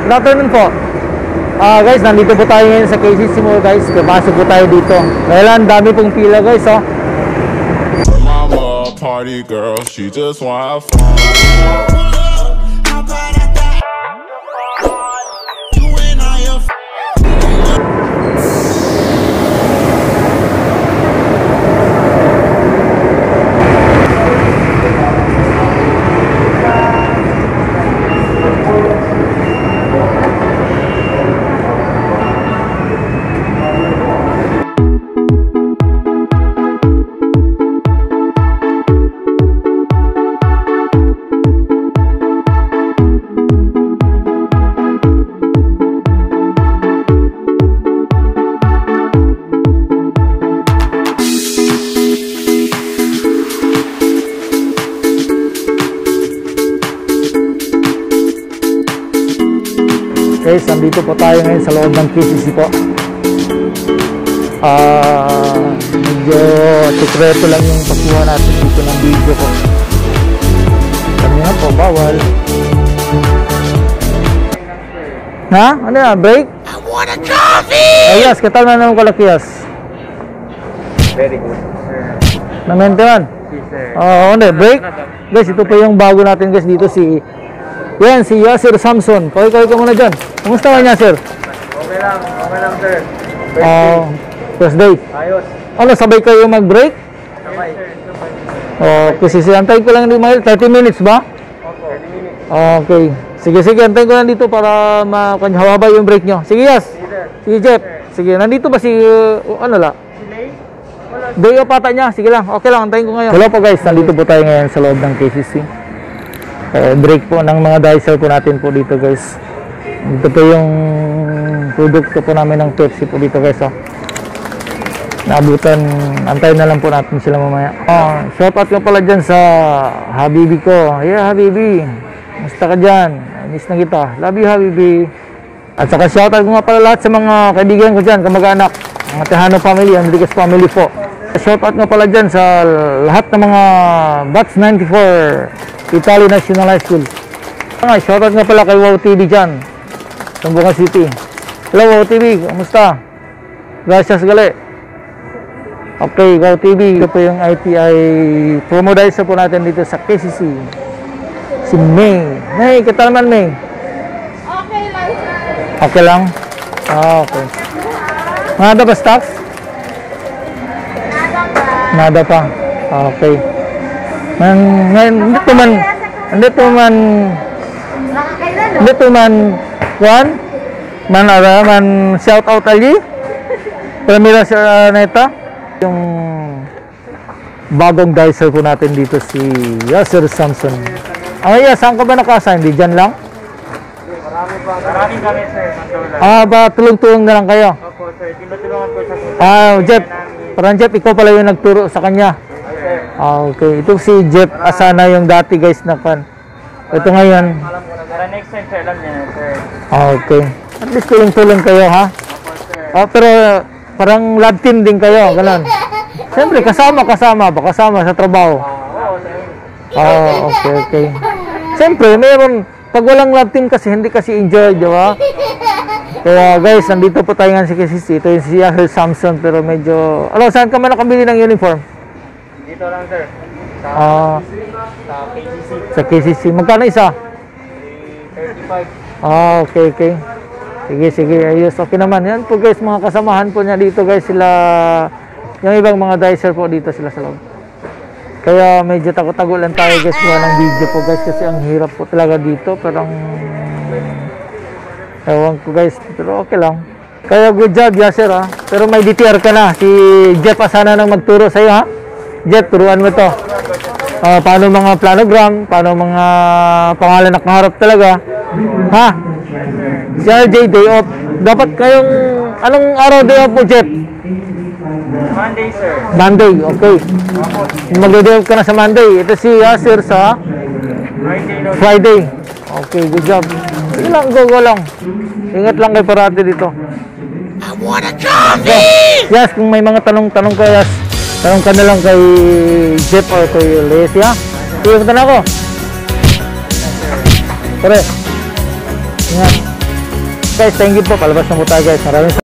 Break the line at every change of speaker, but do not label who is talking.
Good afternoon po. Guys, nandito po tayo ngayon sa KCC Mall guys. Kapasok po tayo dito. Kailan dami pong pila guys, oh.
Mama, party girl, she just wanna have fun.
Guys, nandito po tayo ngayon sa loob ng KCC po. Medyo sekreto lang yung pagkuha natin dito ng video po. Kami nga po, bawal. Ha? Ano yan? Break?
I want a coffee!
Ayas, katal na naman kalakiyas.
Very good, sir.
Na-maintain?
Si sir.
Hindi, break. Guys, ito po yung bago natin guys dito si... Yan, si Yasser Samson. Kaway ka muna dyan. Kumusta ka niya, sir?
Okay lang, sir.
First day.
Ayos.
Ano, sabay kayo mag-break?
Sabay.
Kasi antayin ko lang dito, 30 minutes ba?
Opo. 30 minutes.
Okay. Sige, antayin ko lang dito para makanyahaba yung break nyo. Sige, Yas. Sige, Jeff. Sige, nandito ba si, ano la?
Delay? Wala.
Day off ata niya. Sige lang, okay lang, antayin ko ngayon. Hello po guys, nandito po tayo ngayon sa loob ng KCC. Break po ng mga dicer po natin po dito guys. Dito po yung produkto po namin ng Pepsi po dito guys, oh. Naabutan, antayin na lang po natin sila mamaya. Shout out ko pala dyan sa Habibi ko. Yeah, Habibi, musta ka dyan? Miss na kita. Love you, Habibi. At saka shout out ko nga pala lahat sa mga kaibigan ko dyan, kamag-anak, mga Tejano family, Enriquez family po. Shout out nga pala dyan sa lahat ng mga Batch 94 Italy National High School. Shoutout nga pala kay Wow TV dyan, Sambuca City. Hello Wow TV, kamusta? Gracias gali. Okay, Wow TV. Ito po yung ITI promo dicer po natin dito sa KCC. Si May. May, kita naman May.
Okay lang, sir.
Okay lang? Okay. Nada ba stocks?
Nada pa.
Nada pa. Okay. Ngayon, hindi man Juan man shout out ali Pramila sa neta yung bagong dicer po natin dito si Yasser Samson. Saan ka ba naka-assign? Di dyan lang?
Maraming kami, sir.
Ba tulong-tulong na lang kayo?
Opo, sir. Tinutulungan ko sa
Jeff, parang Jeff, ikaw pala yung nagturo sa kanya. Okay. Ito si Jeff Asana yung dati guys na fan. Ito ngayon.
Para next time, sir, alam niya, sir.
Okay. At least tulong-tulong kayo, ha?
Opo, sir.
Pero parang lab team din kayo, ganun. Siyempre, kasama sa trabaho.
Oo, sir.
Okay. Siyempre, pag walang lab team kasi, hindi kasi enjoy, di ba? Kaya guys, nandito po tayo nga si KCC. Ito yung si Yasser Samson, pero medyo... saan ka man nakabili ng uniform?
Dito lang, sir.
Sa
KCC.
Sa KCC. Magkano isa?
35.
Okay. Sige. Ayos. Okay naman. Yan po guys, mga kasamahan po niya dito guys. Sila, yung ibang mga dicer po dito sila sa loob. Kaya medyo tago-tago lang tayo guys gawa ng video po guys. Kasi ang hirap po talaga dito. Pero ewan ko guys. Pero okay lang. Kaya good job Yasser, ha. Pero may DTR ka na. Si Jeff Asana nang magturo sa'yo, ha. Jeff, turuan mo to. Paano mga planogram, paano mga pangalan na kaharap talaga. Ha? Si RJ, day off. Dapat kayong, anong araw day off mo, Jeff?
Monday, sir.
Monday, okay. Mag-day off ka na sa Monday. Ito si Yasser sa Friday. Okay, good job. Sige lang, go lang. Ingat lang kayo parati dito.
I want a coffee!
Yes, kung may mga tanong-tanong ka, Yas, tanong ka na lang kay Jeff or kay Lesia. Sige, punta na ako. Pare. Ingat. Guys, thank you po. Palabas na po tayo guys. Maraming